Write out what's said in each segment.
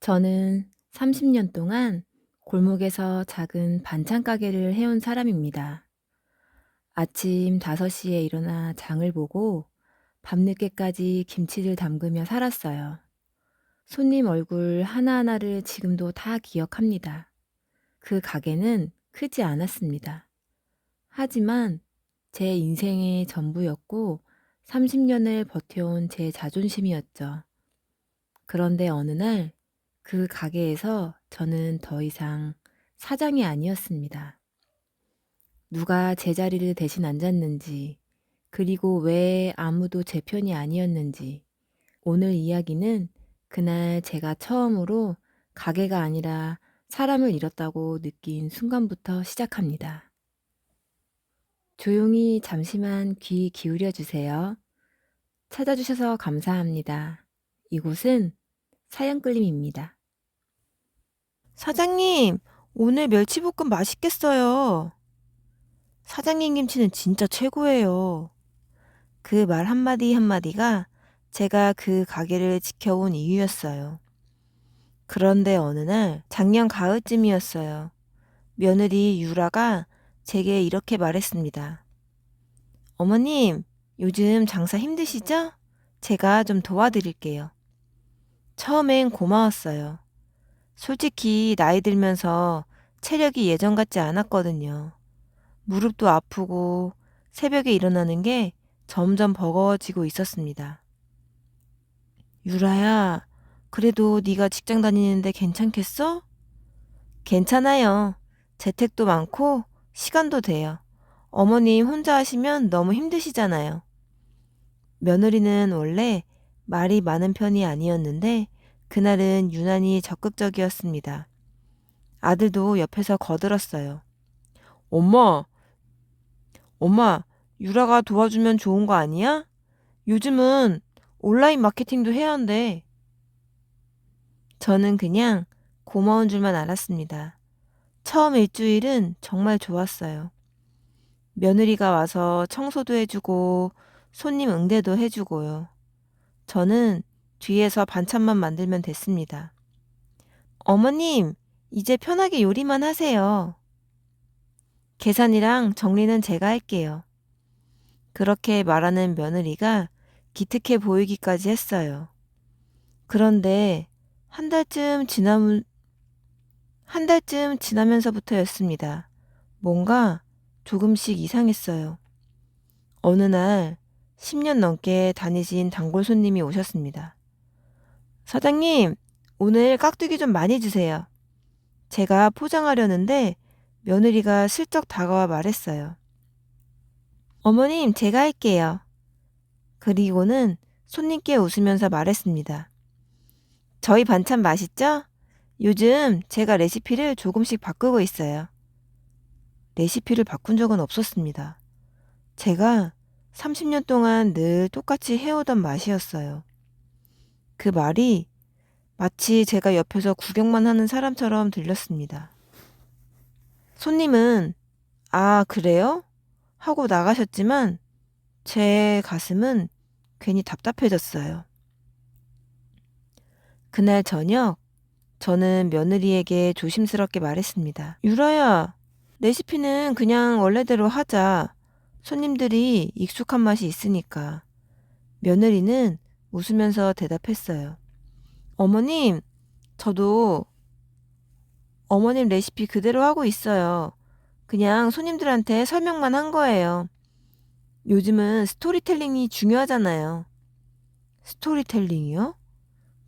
저는 30년 동안 골목에서 작은 반찬 가게를 해온 사람입니다. 아침 5시에 일어나 장을 보고 밤늦게까지 김치를 담그며 살았어요. 손님 얼굴 하나하나를 지금도 다 기억합니다. 그 가게는 크지 않았습니다. 하지만 제 인생의 전부였고 30년을 버텨온 제 자존심이었죠. 그런데 어느 날 그 가게에서 저는 더 이상 사장이 아니었습니다. 누가 제 자리를 대신 앉았는지, 그리고 왜 아무도 제 편이 아니었는지, 오늘 이야기는 그날 제가 처음으로 가게가 아니라 사람을 잃었다고 느낀 순간부터 시작합니다. 조용히 잠시만 귀 기울여 주세요. 찾아주셔서 감사합니다. 이곳은 사연끌림입니다. 사장님, 오늘 멸치볶음 맛있겠어요. 사장님 김치는 진짜 최고예요. 그 말 한마디 한마디가 제가 그 가게를 지켜온 이유였어요. 그런데 어느 날 작년 가을쯤이었어요. 며느리 유라가 제게 이렇게 말했습니다. 어머님, 요즘 장사 힘드시죠? 제가 좀 도와드릴게요. 처음엔 고마웠어요. 솔직히 나이 들면서 체력이 예전 같지 않았거든요. 무릎도 아프고 새벽에 일어나는 게 점점 버거워지고 있었습니다. 유라야, 그래도 네가 직장 다니는데 괜찮겠어? 괜찮아요. 재택도 많고 시간도 돼요. 어머님 혼자 하시면 너무 힘드시잖아요. 며느리는 원래 말이 많은 편이 아니었는데 그날은 유난히 적극적이었습니다. 아들도 옆에서 거들었어요. 엄마, 엄마, 유라가 도와주면 좋은 거 아니야? 요즘은 온라인 마케팅도 해야 한대. 저는 그냥 고마운 줄만 알았습니다. 처음 일주일은 정말 좋았어요. 며느리가 와서 청소도 해주고 손님 응대도 해주고요. 저는 뒤에서 반찬만 만들면 됐습니다. 어머님, 이제 편하게 요리만 하세요. 계산이랑 정리는 제가 할게요. 그렇게 말하는 며느리가 기특해 보이기까지 했어요. 그런데 한 달쯤 지나면, 한 달쯤 지나면서부터였습니다. 뭔가 조금씩 이상했어요. 어느 날 10년 넘게 다니신 단골 손님이 오셨습니다. 사장님, 오늘 깍두기 좀 많이 주세요. 제가 포장하려는데 며느리가 슬쩍 다가와 말했어요. 어머님, 제가 할게요. 그리고는 손님께 웃으면서 말했습니다. 저희 반찬 맛있죠? 요즘 제가 레시피를 조금씩 바꾸고 있어요. 레시피를 바꾼 적은 없었습니다. 제가 30년 동안 늘 똑같이 해오던 맛이었어요. 그 말이 마치 제가 옆에서 구경만 하는 사람처럼 들렸습니다. 손님은 아, 그래요? 하고 나가셨지만 제 가슴은 괜히 답답해졌어요. 그날 저녁 저는 며느리에게 조심스럽게 말했습니다. 유라야, 레시피는 그냥 원래대로 하자. 손님들이 익숙한 맛이 있으니까. 며느리는 웃으면서 대답했어요. 어머님, 저도 어머님 레시피 그대로 하고 있어요. 그냥 손님들한테 설명만 한 거예요. 요즘은 스토리텔링이 중요하잖아요. 스토리텔링이요?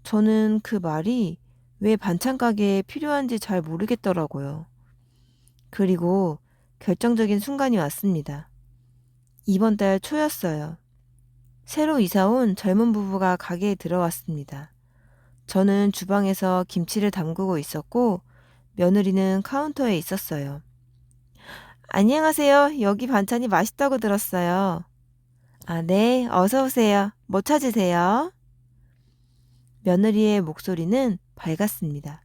저는 그 말이 왜 반찬 가게에 필요한지 잘 모르겠더라고요. 그리고 결정적인 순간이 왔습니다. 이번 달 초였어요. 새로 이사 온 젊은 부부가 가게에 들어왔습니다. 저는 주방에서 김치를 담그고 있었고 며느리는 카운터에 있었어요. 안녕하세요. 여기 반찬이 맛있다고 들었어요. 아, 네. 어서 오세요. 뭐 찾으세요? 며느리의 목소리는 밝았습니다.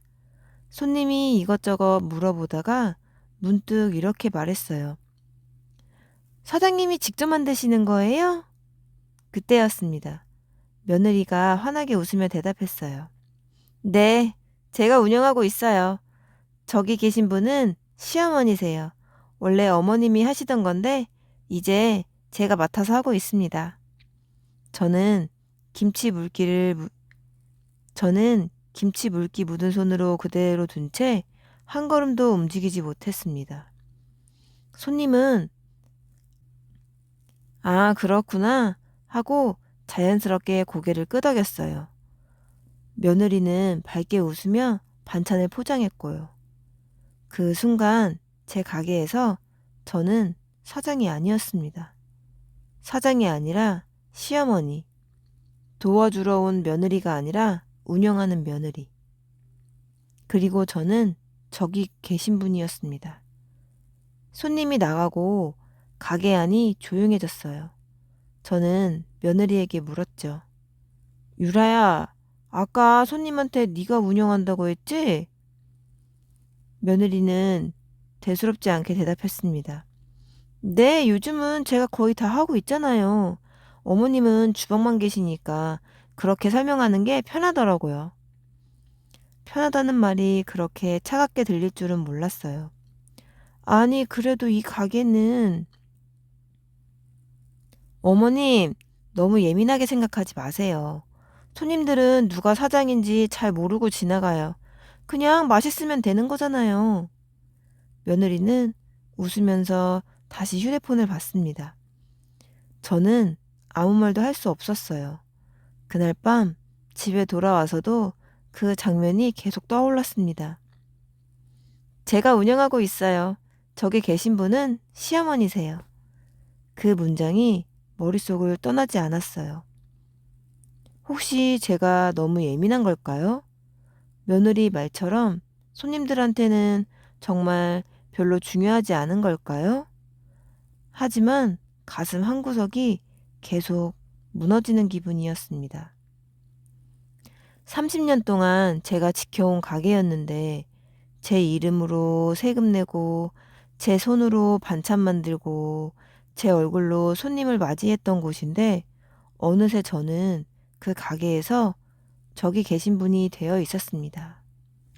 손님이 이것저것 물어보다가 문득 이렇게 말했어요. 사장님이 직접 만드시는 거예요? 그때였습니다. 며느리가 환하게 웃으며 대답했어요. 네, 제가 운영하고 있어요. 저기 계신 분은 시어머니세요. 원래 어머님이 하시던 건데 이제 제가 맡아서 하고 있습니다. 저는 김치 물기를 무- 저는 김치 물기 묻은 손으로 그대로 둔 채 한 걸음도 움직이지 못했습니다. 손님은 아, 그렇구나 하고 자연스럽게 고개를 끄덕였어요. 며느리는 밝게 웃으며 반찬을 포장했고요. 그 순간 제 가게에서 저는 사장이 아니었습니다. 사장이 아니라 시어머니, 도와주러 온 며느리가 아니라 운영하는 며느리. 그리고 저는 저기 계신 분이었습니다. 손님이 나가고 가게 안이 조용해졌어요. 저는 며느리에게 물었죠. 유라야, 아까 손님한테 네가 운영한다고 했지? 며느리는 대수롭지 않게 대답했습니다. 네, 요즘은 제가 거의 다 하고 있잖아요. 어머님은 주방만 계시니까 그렇게 설명하는 게 편하더라고요. 편하다는 말이 그렇게 차갑게 들릴 줄은 몰랐어요. 아니, 그래도 이 가게는 어머님, 너무 예민하게 생각하지 마세요. 손님들은 누가 사장인지 잘 모르고 지나가요. 그냥 맛있으면 되는 거잖아요. 며느리는 웃으면서 다시 휴대폰을 봤습니다. 저는 아무 말도 할 수 없었어요. 그날 밤 집에 돌아와서도 그 장면이 계속 떠올랐습니다. 제가 운영하고 있어요. 저기 계신 분은 시어머니세요. 그 문장이 머릿속을 떠나지 않았어요. 혹시 제가 너무 예민한 걸까요? 며느리 말처럼 손님들한테는 정말 별로 중요하지 않은 걸까요? 하지만 가슴 한구석이 계속 무너지는 기분이었습니다. 30년 동안 제가 지켜온 가게였는데 제 이름으로 세금 내고 제 손으로 반찬 만들고 제 얼굴로 손님을 맞이했던 곳인데 어느새 저는 그 가게에서 저기 계신 분이 되어 있었습니다.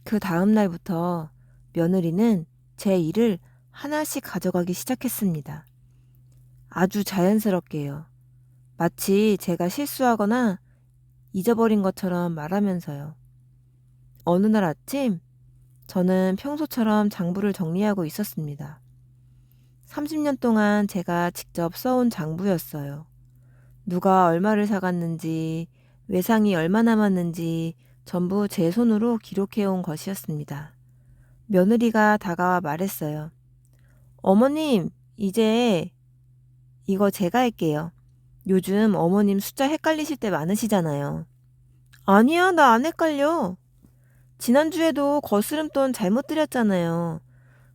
그 다음 날부터 며느리는 제 일을 하나씩 가져가기 시작했습니다. 아주 자연스럽게요. 마치 제가 실수하거나 잊어버린 것처럼 말하면서요. 어느 날 아침 저는 평소처럼 장부를 정리하고 있었습니다. 30년 동안 제가 직접 써온 장부였어요. 누가 얼마를 사갔는지, 외상이 얼마 남았는지 전부 제 손으로 기록해온 것이었습니다. 며느리가 다가와 말했어요. 어머님, 이제 이거 제가 할게요. 요즘 어머님 숫자 헷갈리실 때 많으시잖아요. 아니야, 나 안 헷갈려. 지난주에도 거스름돈 잘못 드렸잖아요.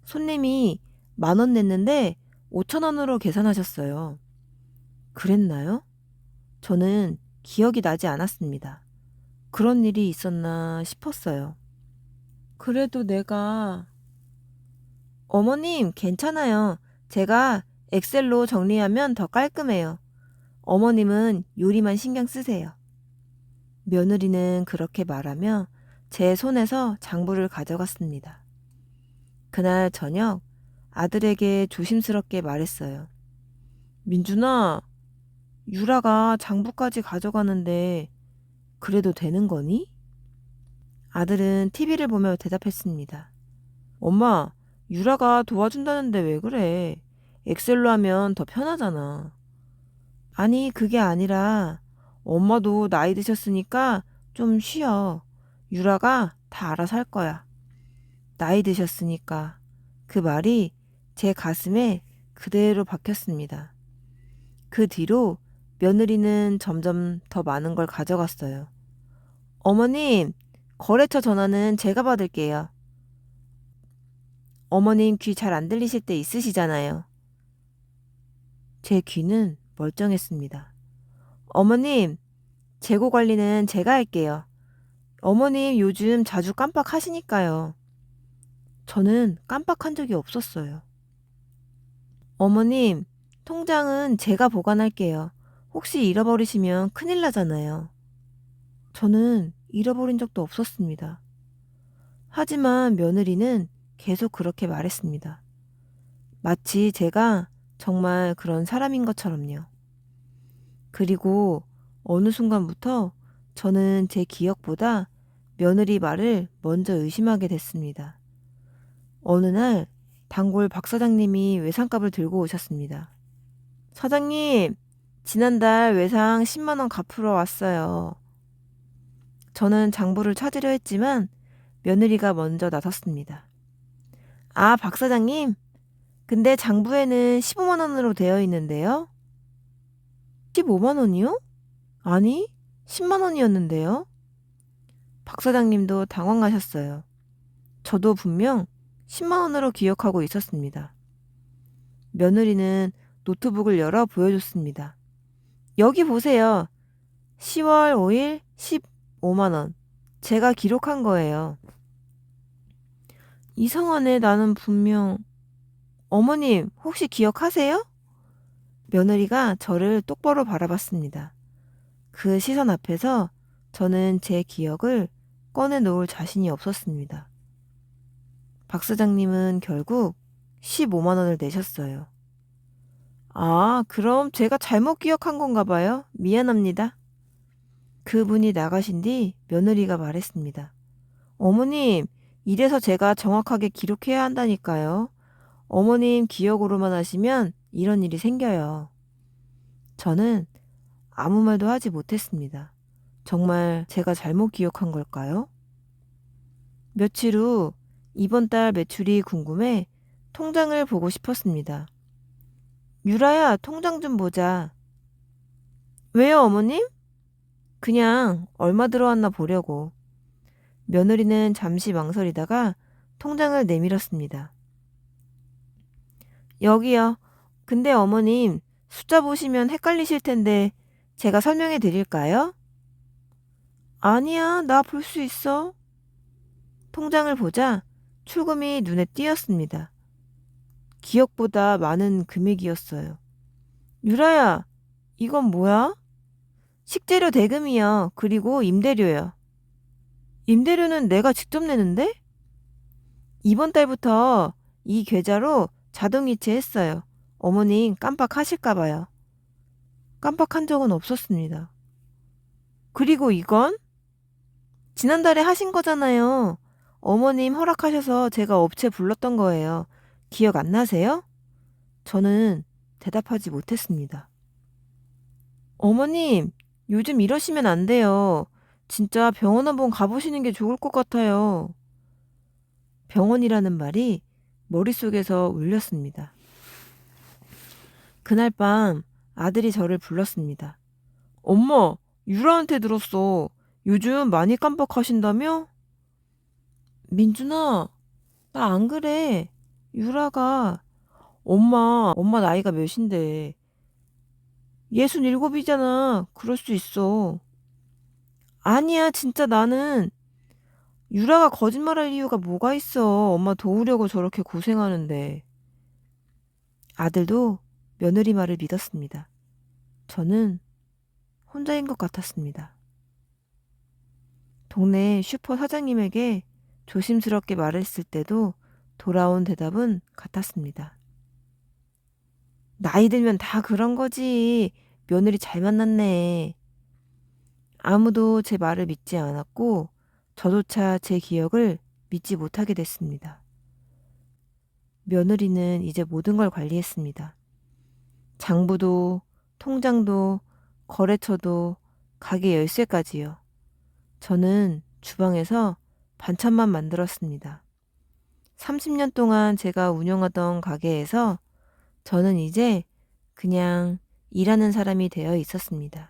손님이 10,000원 냈는데 5,000원으로 계산하셨어요. 그랬나요? 저는 기억이 나지 않았습니다. 그런 일이 있었나 싶었어요. 그래도 내가 어머님, 괜찮아요. 제가 엑셀로 정리하면 더 깔끔해요. 어머님은 요리만 신경 쓰세요. 며느리는 그렇게 말하며 제 손에서 장부를 가져갔습니다. 그날 저녁 아들에게 조심스럽게 말했어요. 민준아, 유라가 장부까지 가져가는데 그래도 되는 거니? 아들은 TV를 보며 대답했습니다. 엄마, 유라가 도와준다는데 왜 그래? 엑셀로 하면 더 편하잖아. 아니, 그게 아니라 엄마도 나이 드셨으니까 좀 쉬어. 유라가 다 알아서 할 거야. 나이 드셨으니까. 그 말이 제 가슴에 그대로 박혔습니다. 그 뒤로 며느리는 점점 더 많은 걸 가져갔어요. 어머님, 거래처 전화는 제가 받을게요. 어머님 귀 잘 안 들리실 때 있으시잖아요. 제 귀는 멀쩡했습니다. 어머님, 재고 관리는 제가 할게요. 어머님 요즘 자주 깜빡하시니까요. 저는 깜빡한 적이 없었어요. 어머님, 통장은 제가 보관할게요. 혹시 잃어버리시면 큰일 나잖아요. 저는 잃어버린 적도 없었습니다. 하지만 며느리는 계속 그렇게 말했습니다. 마치 제가 정말 그런 사람인 것처럼요. 그리고 어느 순간부터 저는 제 기억보다 며느리 말을 먼저 의심하게 됐습니다. 어느 날 단골 박 사장님이 외상값을 들고 오셨습니다. 사장님, 지난달 외상 10만 원 갚으러 왔어요. 저는 장부를 찾으려 했지만 며느리가 먼저 나섰습니다. 아, 박 사장님, 근데 장부에는 15만 원으로 되어 있는데요. 15만 원이요? 아니, 10만 원이었는데요. 박 사장님도 당황하셨어요. 저도 분명 10만 원으로 기억하고 있었습니다. 며느리는 노트북을 열어 보여줬습니다. 여기 보세요. 10월 5일 15만 원. 제가 기록한 거예요. 이상하네, 나는 분명. 어머님, 혹시 기억하세요? 며느리가 저를 똑바로 바라봤습니다. 그 시선 앞에서 저는 제 기억을 꺼내놓을 자신이 없었습니다. 박 사장님은 결국 15만 원을 내셨어요. 아, 그럼 제가 잘못 기억한 건가 봐요. 미안합니다. 그분이 나가신 뒤 며느리가 말했습니다. 어머님, 이래서 제가 정확하게 기록해야 한다니까요. 어머님 기억으로만 하시면 이런 일이 생겨요. 저는 아무 말도 하지 못했습니다. 정말 제가 잘못 기억한 걸까요? 며칠 후 이번 달 매출이 궁금해 통장을 보고 싶었습니다. 유라야, 통장 좀 보자. 왜요, 어머님? 그냥 얼마 들어왔나 보려고. 며느리는 잠시 망설이다가 통장을 내밀었습니다. 여기요. 근데 어머님, 숫자 보시면 헷갈리실 텐데 제가 설명해 드릴까요? 아니야, 나 볼 수 있어. 통장을 보자 출금이 눈에 띄었습니다. 기억보다 많은 금액이었어요. 유라야, 이건 뭐야? 식재료 대금이요. 그리고 임대료요. 임대료는 내가 직접 내는데? 이번 달부터 이 계좌로 자동이체 했어요. 어머님 깜빡하실까 봐요. 깜빡한 적은 없었습니다. 그리고 이건? 지난달에 하신 거잖아요. 어머님 허락하셔서 제가 업체 불렀던 거예요. 기억 안 나세요? 저는 대답하지 못했습니다. 어머님, 요즘 이러시면 안 돼요. 진짜 병원 한번 가보시는 게 좋을 것 같아요. 병원이라는 말이 머릿속에서 울렸습니다. 그날 밤 아들이 저를 불렀습니다. 엄마, 유라한테 들었어. 요즘 많이 깜빡하신다며? 민준아, 나 안 그래. 유라가. 엄마 나이가 몇인데. 67이잖아. 그럴 수 있어. 아니야, 진짜 나는. 유라가 거짓말할 이유가 뭐가 있어. 엄마 도우려고 저렇게 고생하는데. 아들도 며느리 말을 믿었습니다. 저는 혼자인 것 같았습니다. 동네 슈퍼 사장님에게 조심스럽게 말했을 때도 돌아온 대답은 같았습니다. 나이 들면 다 그런 거지. 며느리 잘 만났네. 아무도 제 말을 믿지 않았고 저조차 제 기억을 믿지 못하게 됐습니다. 며느리는 이제 모든 걸 관리했습니다. 장부도, 통장도, 거래처도, 가게 열쇠까지요. 저는 주방에서 반찬만 만들었습니다. 30년 동안 제가 운영하던 가게에서 저는 이제 그냥 일하는 사람이 되어 있었습니다.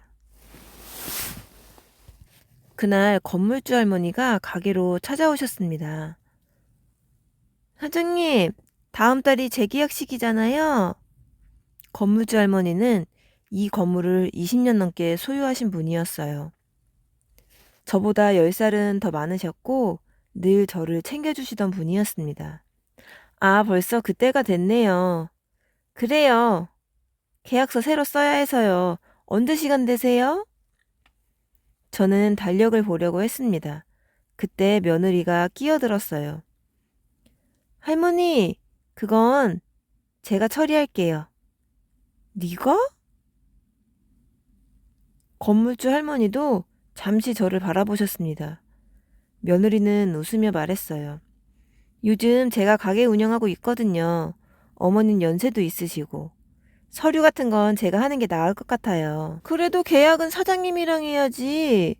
그날 건물주 할머니가 가게로 찾아오셨습니다. 사장님, 다음 달이 재계약식이잖아요. 건물주 할머니는 이 건물을 20년 넘게 소유하신 분이었어요. 저보다 10살은 더 많으셨고 늘 저를 챙겨주시던 분이었습니다. 아, 벌써 그때가 됐네요. 그래요. 계약서 새로 써야 해서요. 언제 시간 되세요? 저는 달력을 보려고 했습니다. 그때 며느리가 끼어들었어요. 할머니, 그건 제가 처리할게요. 네가? 건물주 할머니도 잠시 저를 바라보셨습니다. 며느리는 웃으며 말했어요. 요즘 제가 가게 운영하고 있거든요. 어머님 연세도 있으시고. 서류 같은 건 제가 하는 게 나을 것 같아요. 그래도 계약은 사장님이랑 해야지.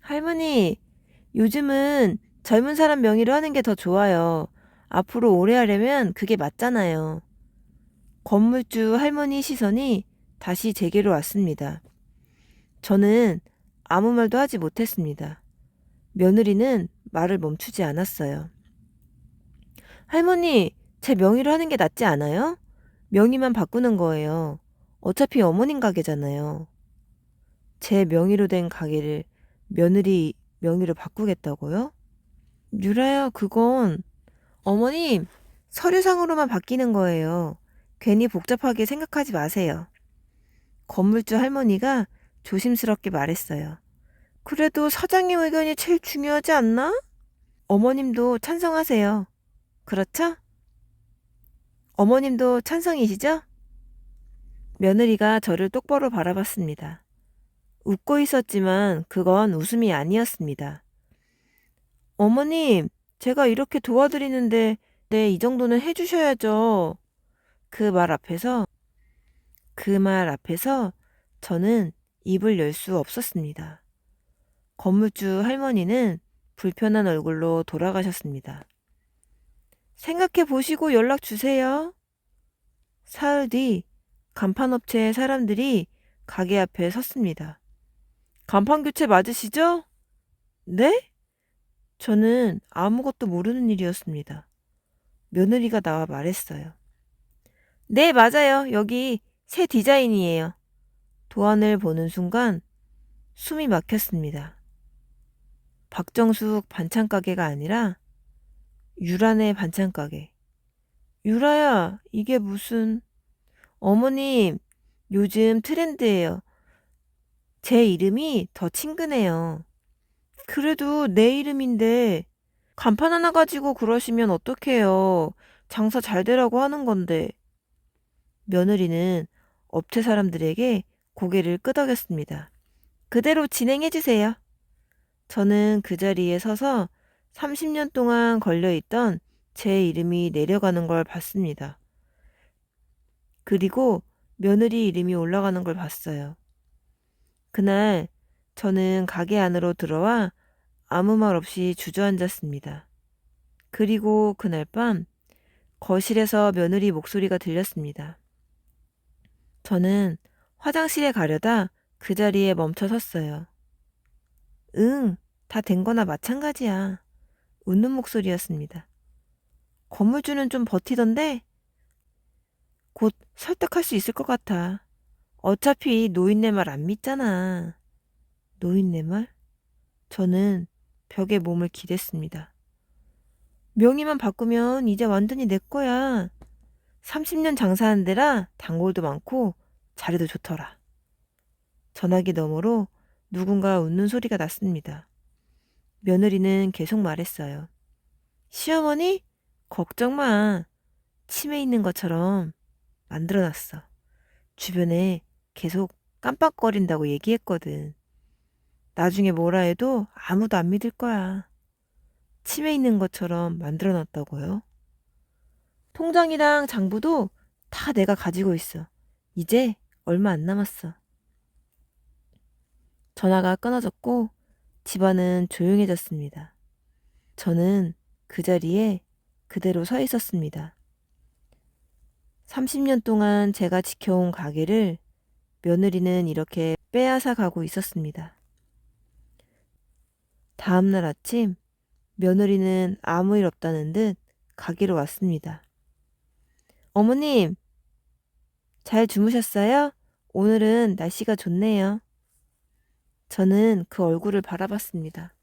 할머니, 요즘은 젊은 사람 명의로 하는 게 더 좋아요. 앞으로 오래 하려면 그게 맞잖아요. 건물주 할머니 시선이 다시 제게로 왔습니다. 저는 아무 말도 하지 못했습니다. 며느리는 말을 멈추지 않았어요. 할머니, 제 명의로 하는 게 낫지 않아요? 명의만 바꾸는 거예요. 어차피 어머님 가게잖아요. 제 명의로 된 가게를 며느리 명의로 바꾸겠다고요? 유라야, 그건 어머님, 서류상으로만 바뀌는 거예요. 괜히 복잡하게 생각하지 마세요. 건물주 할머니가 조심스럽게 말했어요. 그래도 사장님 의견이 제일 중요하지 않나? 어머님도 찬성하세요. 그렇죠? 어머님도 찬성이시죠? 며느리가 저를 똑바로 바라봤습니다. 웃고 있었지만 그건 웃음이 아니었습니다. 어머님, 제가 이렇게 도와드리는데 네, 이 정도는 해주셔야죠. 그 말 앞에서 저는 입을 열 수 없었습니다. 건물주 할머니는 불편한 얼굴로 돌아가셨습니다. 생각해 보시고 연락 주세요. 사흘 뒤 간판업체 사람들이 가게 앞에 섰습니다. 간판 교체 맞으시죠? 네? 저는 아무것도 모르는 일이었습니다. 며느리가 나와 말했어요. 네, 맞아요. 여기 새 디자인이에요. 도안을 보는 순간 숨이 막혔습니다. 박정숙 반찬가게가 아니라 유란의 반찬가게. 유라야, 이게 무슨... 어머님, 요즘 트렌드예요. 제 이름이 더 친근해요. 그래도 내 이름인데 간판 하나 가지고 그러시면 어떡해요. 장사 잘 되라고 하는 건데. 며느리는 업체 사람들에게 고개를 끄덕였습니다. 그대로 진행해 주세요. 저는 그 자리에 서서 30년 동안 걸려있던 제 이름이 내려가는 걸 봤습니다. 그리고 며느리 이름이 올라가는 걸 봤어요. 그날 저는 가게 안으로 들어와 아무 말 없이 주저앉았습니다. 그리고 그날 밤 거실에서 며느리 목소리가 들렸습니다. 저는 화장실에 가려다 그 자리에 멈춰 섰어요. 응, 다 된 거나 마찬가지야. 웃는 목소리였습니다. 건물주는 좀 버티던데 곧 설득할 수 있을 것 같아. 어차피 노인네 말 안 믿잖아. 노인네 말? 저는 벽에 몸을 기댔습니다. 명의만 바꾸면 이제 완전히 내 거야. 30년 장사한 데라 단골도 많고 자리도 좋더라. 전화기 너머로 누군가 웃는 소리가 났습니다. 며느리는 계속 말했어요. 시어머니, 걱정 마. 치매 있는 것처럼 만들어놨어. 주변에 계속 깜빡거린다고 얘기했거든. 나중에 뭐라 해도 아무도 안 믿을 거야. 치매 있는 것처럼 만들어놨다고요? 통장이랑 장부도 다 내가 가지고 있어. 이제 얼마 안 남았어. 전화가 끊어졌고 집안은 조용해졌습니다. 저는 그 자리에 그대로 서 있었습니다. 30년 동안 제가 지켜온 가게를 며느리는 이렇게 빼앗아 가고 있었습니다. 다음날 아침 며느리는 아무 일 없다는 듯 가게로 왔습니다. 어머님, 잘 주무셨어요? 오늘은 날씨가 좋네요. 저는 그 얼굴을 바라봤습니다.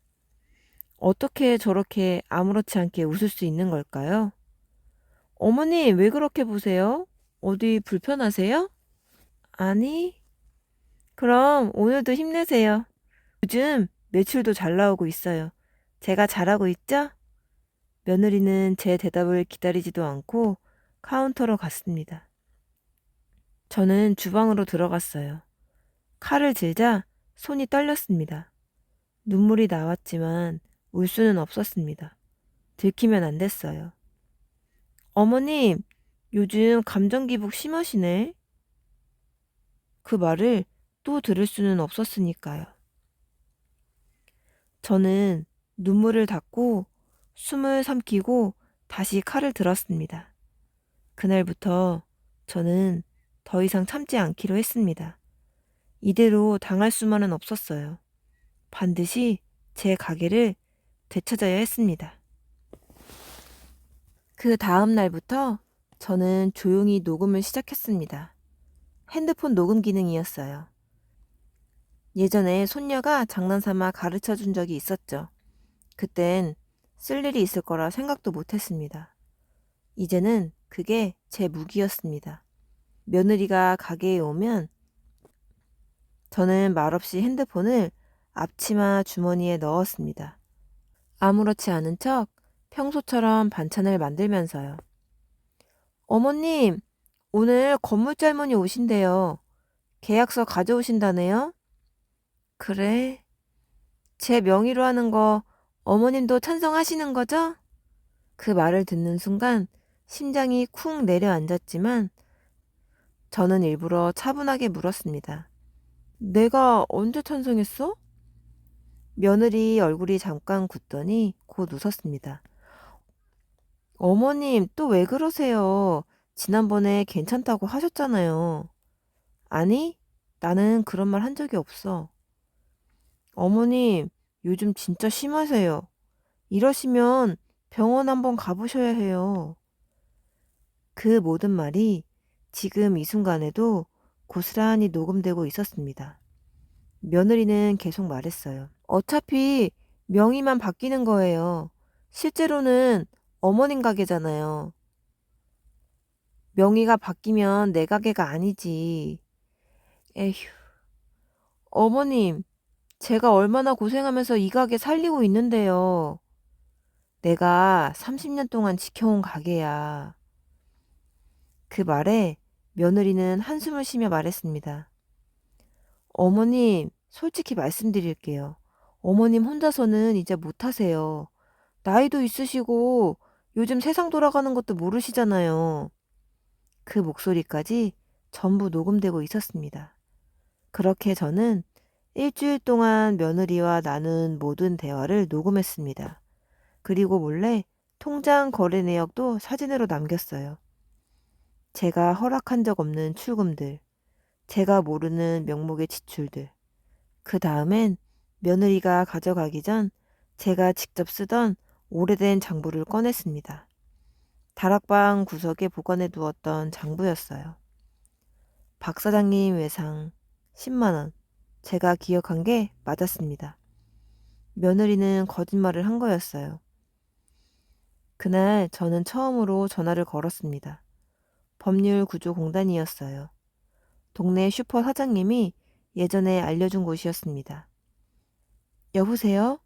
어떻게 저렇게 아무렇지 않게 웃을 수 있는 걸까요? 어머니, 왜 그렇게 보세요? 어디 불편하세요? 아니, 그럼 오늘도 힘내세요. 요즘 매출도 잘 나오고 있어요. 제가 잘하고 있죠? 며느리는 제 대답을 기다리지도 않고 카운터로 갔습니다. 저는 주방으로 들어갔어요. 칼을 들자 손이 떨렸습니다. 눈물이 나왔지만 울 수는 없었습니다. 들키면 안 됐어요. 어머님, 요즘 감정기복 심하시네. 그 말을 또 들을 수는 없었으니까요. 저는 눈물을 닦고 숨을 삼키고 다시 칼을 들었습니다. 그날부터 저는 더 이상 참지 않기로 했습니다. 이대로 당할 수만은 없었어요. 반드시 제 가게를 되찾아야 했습니다. 그 다음 날부터 저는 조용히 녹음을 시작했습니다. 핸드폰 녹음 기능이었어요. 예전에 손녀가 장난삼아 가르쳐 준 적이 있었죠. 그땐 쓸 일이 있을 거라 생각도 못 했습니다. 이제는 그게 제 무기였습니다. 며느리가 가게에 오면 저는 말없이 핸드폰을 앞치마 주머니에 넣었습니다. 아무렇지 않은 척 평소처럼 반찬을 만들면서요. 어머님, 오늘 건물주 할머니 오신대요. 계약서 가져오신다네요? 그래? 제 명의로 하는 거 어머님도 찬성하시는 거죠? 그 말을 듣는 순간 심장이 쿵 내려앉았지만 저는 일부러 차분하게 물었습니다. 내가 언제 찬성했어? 며느리 얼굴이 잠깐 굳더니 곧 웃었습니다. 어머님, 또 왜 그러세요? 지난번에 괜찮다고 하셨잖아요. 아니, 나는 그런 말 한 적이 없어. 어머님, 요즘 진짜 심하세요. 이러시면 병원 한번 가보셔야 해요. 그 모든 말이 지금 이 순간에도 고스란히 녹음되고 있었습니다. 며느리는 계속 말했어요. 어차피 명의만 바뀌는 거예요. 실제로는 어머님 가게잖아요. 명의가 바뀌면 내 가게가 아니지. 에휴. 어머님, 제가 얼마나 고생하면서 이 가게 살리고 있는데요. 내가 30년 동안 지켜온 가게야. 그 말에 며느리는 한숨을 쉬며 말했습니다. 어머님, 솔직히 말씀드릴게요. 어머님 혼자서는 이제 못하세요. 나이도 있으시고 요즘 세상 돌아가는 것도 모르시잖아요. 그 목소리까지 전부 녹음되고 있었습니다. 그렇게 저는 일주일 동안 며느리와 나눈 모든 대화를 녹음했습니다. 그리고 몰래 통장 거래 내역도 사진으로 남겼어요. 제가 허락한 적 없는 출금들, 제가 모르는 명목의 지출들. 그 다음엔 며느리가 가져가기 전 제가 직접 쓰던 오래된 장부를 꺼냈습니다. 다락방 구석에 보관해 두었던 장부였어요. 박 사장님 외상 10만 원. 제가 기억한 게 맞았습니다. 며느리는 거짓말을 한 거였어요. 그날 저는 처음으로 전화를 걸었습니다. 법률구조공단이었어요. 동네 슈퍼 사장님이 예전에 알려준 곳이었습니다. 여보세요?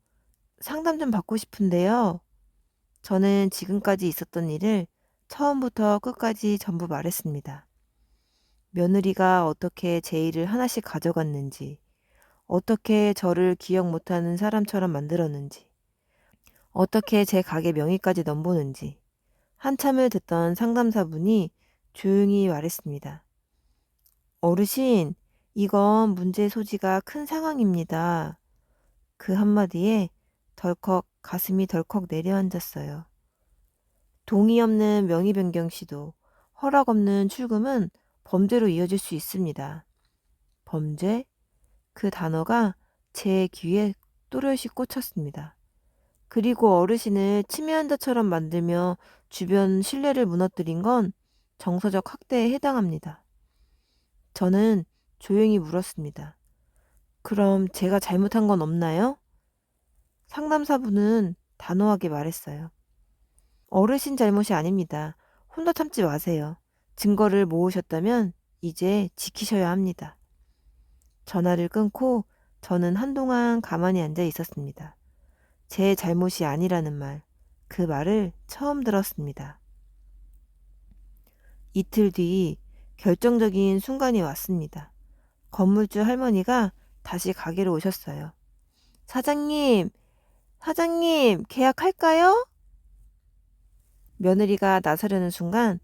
상담 좀 받고 싶은데요. 저는 지금까지 있었던 일을 처음부터 끝까지 전부 말했습니다. 며느리가 어떻게 제 일을 하나씩 가져갔는지, 어떻게 저를 기억 못하는 사람처럼 만들었는지, 어떻게 제 가게 명의까지 넘보는지. 한참을 듣던 상담사분이 조용히 말했습니다. 어르신, 이건 문제 소지가 큰 상황입니다. 그 한마디에 가슴이 덜컥 내려앉았어요. 동의 없는 명의 변경 시도, 허락 없는 출금은 범죄로 이어질 수 있습니다. 범죄? 그 단어가 제 귀에 또렷이 꽂혔습니다. 그리고 어르신을 치매한 자처럼 만들며 주변 신뢰를 무너뜨린 건 정서적 학대에 해당합니다. 저는 조용히 물었습니다. 그럼 제가 잘못한 건 없나요? 상담사분은 단호하게 말했어요. 어르신 잘못이 아닙니다. 혼자 참지 마세요. 증거를 모으셨다면 이제 지키셔야 합니다. 전화를 끊고 저는 한동안 가만히 앉아 있었습니다. 제 잘못이 아니라는 말, 그 말을 처음 들었습니다. 이틀 뒤 결정적인 순간이 왔습니다. 건물주 할머니가 다시 가게로 오셨어요. 사장님, 사장님, 계약할까요? 며느리가 나서려는 순간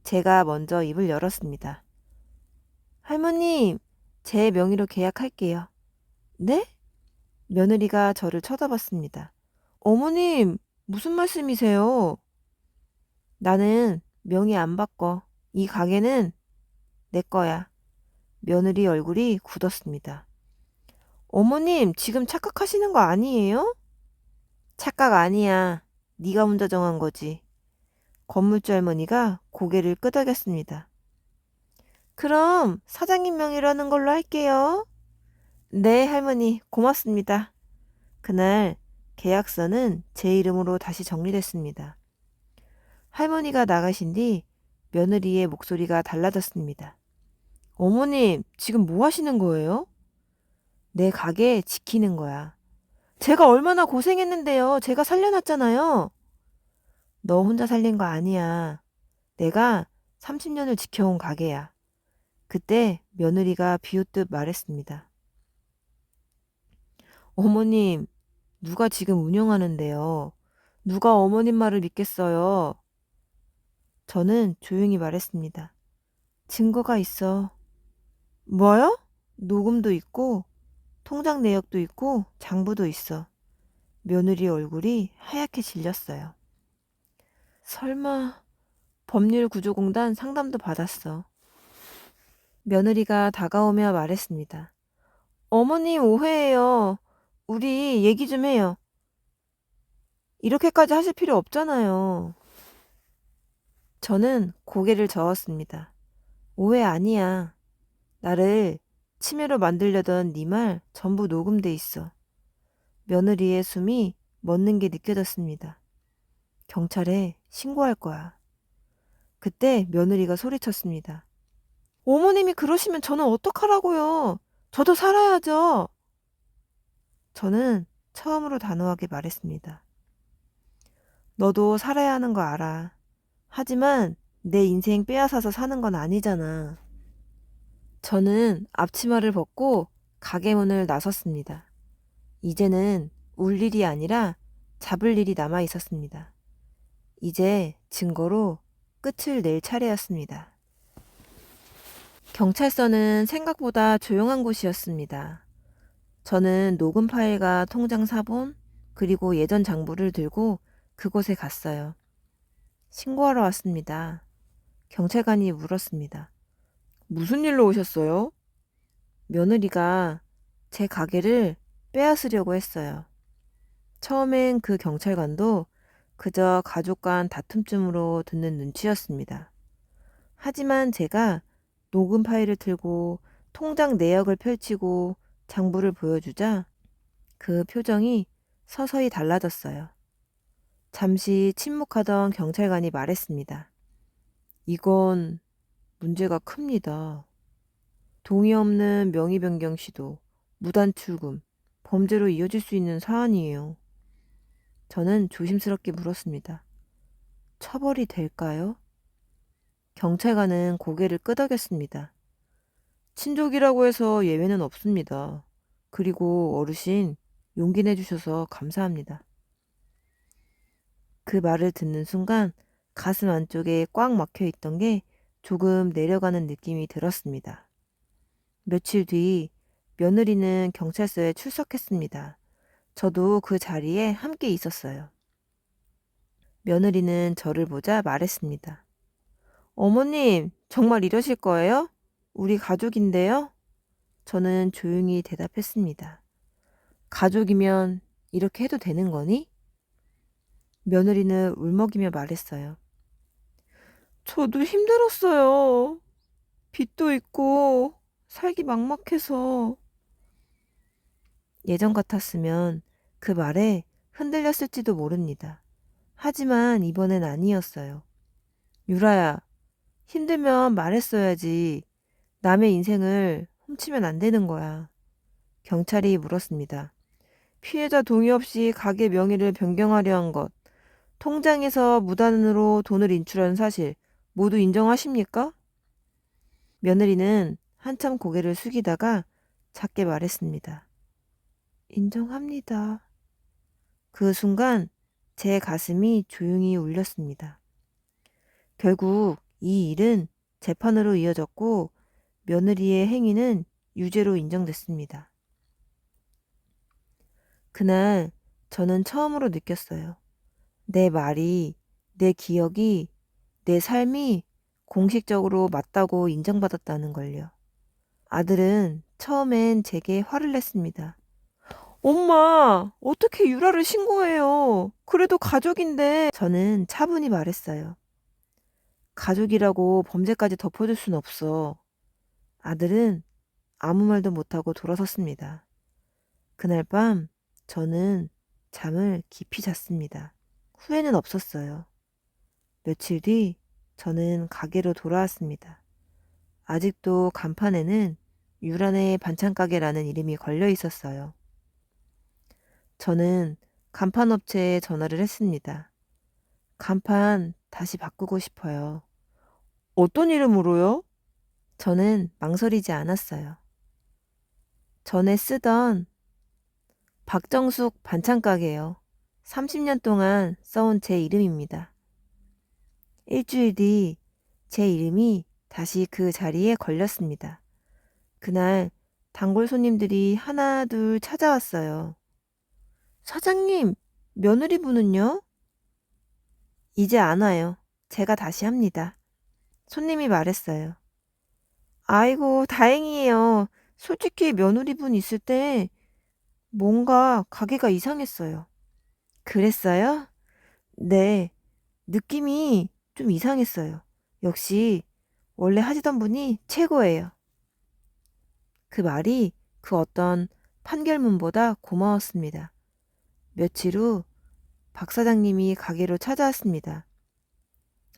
제가 먼저 입을 열었습니다. 할머님, 제 명의로 계약할게요. 네? 며느리가 저를 쳐다봤습니다. 어머님, 무슨 말씀이세요? 나는 명의 안 바꿔. 이 가게는 내 거야. 며느리 얼굴이 굳었습니다. 어머님, 지금 착각하시는 거 아니에요? 착각 아니야. 네가 혼자 정한 거지. 건물주 할머니가 고개를 끄덕였습니다. 그럼 사장님 명의라는 걸로 할게요. 네, 할머니, 고맙습니다. 그날 계약서는 제 이름으로 다시 정리됐습니다. 할머니가 나가신 뒤 며느리의 목소리가 달라졌습니다. 어머님, 지금 뭐 하시는 거예요? 내 가게 지키는 거야. 제가 얼마나 고생했는데요. 제가 살려놨잖아요. 너 혼자 살린 거 아니야. 내가 30년을 지켜온 가게야. 그때 며느리가 비웃듯 말했습니다. 어머님, 누가 지금 운영하는데요? 누가 어머님 말을 믿겠어요? 저는 조용히 말했습니다. 증거가 있어. 뭐요? 녹음도 있고, 통장 내역도 있고, 장부도 있어. 며느리 얼굴이 하얗게 질렸어요. 설마 법률구조공단 상담도 받았어. 며느리가 다가오며 말했습니다. 어머님 오해예요. 우리 얘기 좀 해요. 이렇게까지 하실 필요 없잖아요. 저는 고개를 저었습니다. 오해 아니야. 나를 치매로 만들려던 네 말 전부 녹음돼 있어. 며느리의 숨이 멎는 게 느껴졌습니다. 경찰에 신고할 거야. 그때 며느리가 소리쳤습니다. 어머님이 그러시면 저는 어떡하라고요? 저도 살아야죠. 저는 처음으로 단호하게 말했습니다. 너도 살아야 하는 거 알아. 하지만 내 인생 빼앗아서 사는 건 아니잖아. 저는 앞치마를 벗고 가게 문을 나섰습니다. 이제는 울 일이 아니라 잡을 일이 남아 있었습니다. 이제 증거로 끝을 낼 차례였습니다. 경찰서는 생각보다 조용한 곳이었습니다. 저는 녹음 파일과 통장 사본, 그리고 예전 장부를 들고 그곳에 갔어요. 신고하러 왔습니다. 경찰관이 물었습니다. 무슨 일로 오셨어요? 며느리가 제 가게를 빼앗으려고 했어요. 처음엔 그 경찰관도 그저 가족 간 다툼쯤으로 듣는 눈치였습니다. 하지만 제가 녹음 파일을 틀고 통장 내역을 펼치고 장부를 보여주자 그 표정이 서서히 달라졌어요. 잠시 침묵하던 경찰관이 말했습니다. 이건 문제가 큽니다. 동의 없는 명의 변경 시도, 무단 출금, 범죄로 이어질 수 있는 사안이에요. 저는 조심스럽게 물었습니다. 처벌이 될까요? 경찰관은 고개를 끄덕였습니다. 친족이라고 해서 예외는 없습니다. 그리고 어르신 용기 내주셔서 감사합니다. 그 말을 듣는 순간 가슴 안쪽에 꽉 막혀 있던 게 조금 내려가는 느낌이 들었습니다. 며칠 뒤 며느리는 경찰서에 출석했습니다. 저도 그 자리에 함께 있었어요. 며느리는 저를 보자 말했습니다. 어머님, 정말 이러실 거예요? 우리 가족인데요? 저는 조용히 대답했습니다. 가족이면 이렇게 해도 되는 거니? 며느리는 울먹이며 말했어요. 저도 힘들었어요. 빚도 있고 살기 막막해서. 예전 같았으면 그 말에 흔들렸을지도 모릅니다. 하지만 이번엔 아니었어요. 유라야, 힘들면 말했어야지. 남의 인생을 훔치면 안 되는 거야. 경찰이 물었습니다. 피해자 동의 없이 가게 명의를 변경하려 한 것, 통장에서 무단으로 돈을 인출한 사실 모두 인정하십니까? 며느리는 한참 고개를 숙이다가 작게 말했습니다. 인정합니다. 그 순간 제 가슴이 조용히 울렸습니다. 결국 이 일은 재판으로 이어졌고 며느리의 행위는 유죄로 인정됐습니다. 그날 저는 처음으로 느꼈어요. 내 말이, 내 기억이, 내 삶이 공식적으로 맞다고 인정받았다는 걸요. 아들은 처음엔 제게 화를 냈습니다. 엄마, 어떻게 유라를 신고해요? 그래도 가족인데. 저는 차분히 말했어요. 가족이라고 범죄까지 덮어줄 순 없어. 아들은 아무 말도 못하고 돌아섰습니다. 그날 밤 저는 잠을 깊이 잤습니다. 후회는 없었어요. 며칠 뒤 저는 가게로 돌아왔습니다. 아직도 간판에는 유란의 반찬가게라는 이름이 걸려 있었어요. 저는 간판 업체에 전화를 했습니다. 간판 다시 바꾸고 싶어요. 어떤 이름으로요? 저는 망설이지 않았어요. 전에 쓰던 박정숙 반찬가게요. 30년 동안 써온 제 이름입니다. 일주일 뒤 제 이름이 다시 그 자리에 걸렸습니다. 그날 단골 손님들이 하나 둘 찾아왔어요. 사장님, 며느리분은요? 이제 안 와요. 제가 다시 합니다. 손님이 말했어요. 아이고, 다행이에요. 솔직히 며느리분 있을 때 뭔가 가게가 이상했어요. 그랬어요? 네, 느낌이 좀 이상했어요. 역시 원래 하시던 분이 최고예요. 그 말이 그 어떤 판결문보다 고마웠습니다. 며칠 후 박 사장님이 가게로 찾아왔습니다.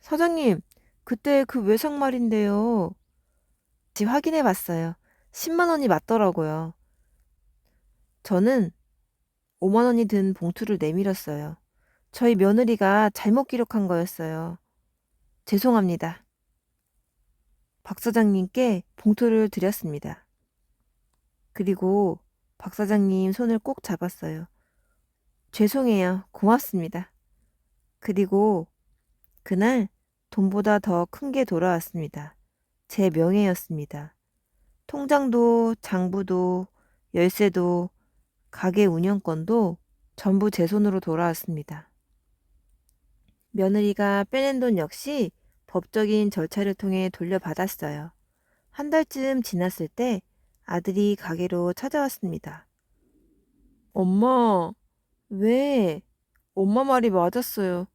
사장님, 그때 그 외상 말인데요. 다시 확인해 봤어요. 10만 원이 맞더라고요. 저는 5만 원이 든 봉투를 내밀었어요. 저희 며느리가 잘못 기록한 거였어요. 죄송합니다. 박 사장님께 봉투를 드렸습니다. 그리고 박 사장님 손을 꼭 잡았어요. 죄송해요. 고맙습니다. 그리고 그날 돈보다 더 큰 게 돌아왔습니다. 제 명예였습니다. 통장도 장부도 열쇠도 가게 운영권도 전부 제 손으로 돌아왔습니다. 며느리가 빼낸 돈 역시 법적인 절차를 통해 돌려받았어요. 한 달쯤 지났을 때 아들이 가게로 찾아왔습니다. 엄마, 왜? 엄마 말이 맞았어요.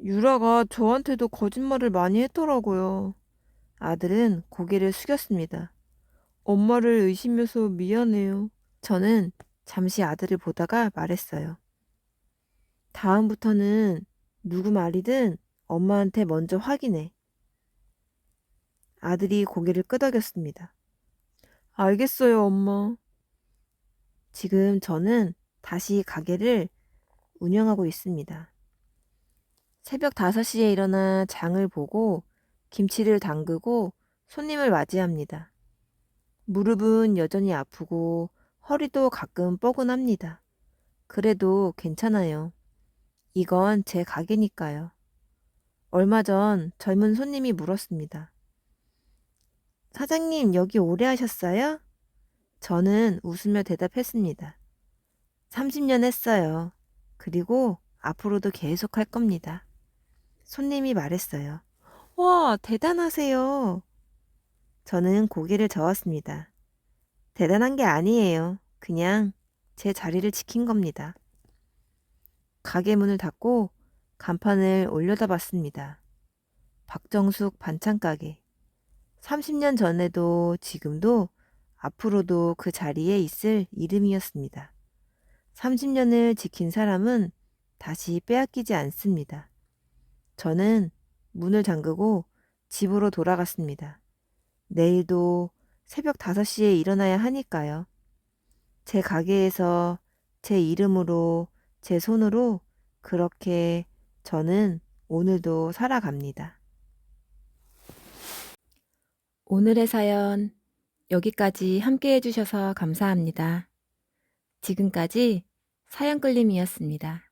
유라가 저한테도 거짓말을 많이 했더라고요. 아들은 고개를 숙였습니다. 엄마를 의심해서 미안해요. 저는 잠시 아들을 보다가 말했어요. 다음부터는 누구 말이든 엄마한테 먼저 확인해. 아들이 고개를 끄덕였습니다. 알겠어요, 엄마. 지금 저는 다시 가게를 운영하고 있습니다. 새벽 5시에 일어나 장을 보고 김치를 담그고 손님을 맞이합니다. 무릎은 여전히 아프고 허리도 가끔 뻐근합니다. 그래도 괜찮아요. 이건 제 가게니까요. 얼마 전 젊은 손님이 물었습니다. 사장님, 여기 오래 하셨어요? 저는 웃으며 대답했습니다. 30년 했어요. 그리고 앞으로도 계속 할 겁니다. 손님이 말했어요. 와, 대단하세요. 저는 고개를 저었습니다. 대단한 게 아니에요. 그냥 제 자리를 지킨 겁니다. 가게 문을 닫고 간판을 올려다 봤습니다. 박정숙 반찬가게. 30년 전에도 지금도 앞으로도 그 자리에 있을 이름이었습니다. 30년을 지킨 사람은 다시 빼앗기지 않습니다. 저는 문을 잠그고 집으로 돌아갔습니다. 내일도 새벽 5시에 일어나야 하니까요. 제 가게에서 제 이름으로, 제 손으로 그렇게 저는 오늘도 살아갑니다. 오늘의 사연 여기까지 함께 해주셔서 감사합니다. 지금까지 사연끌림이었습니다.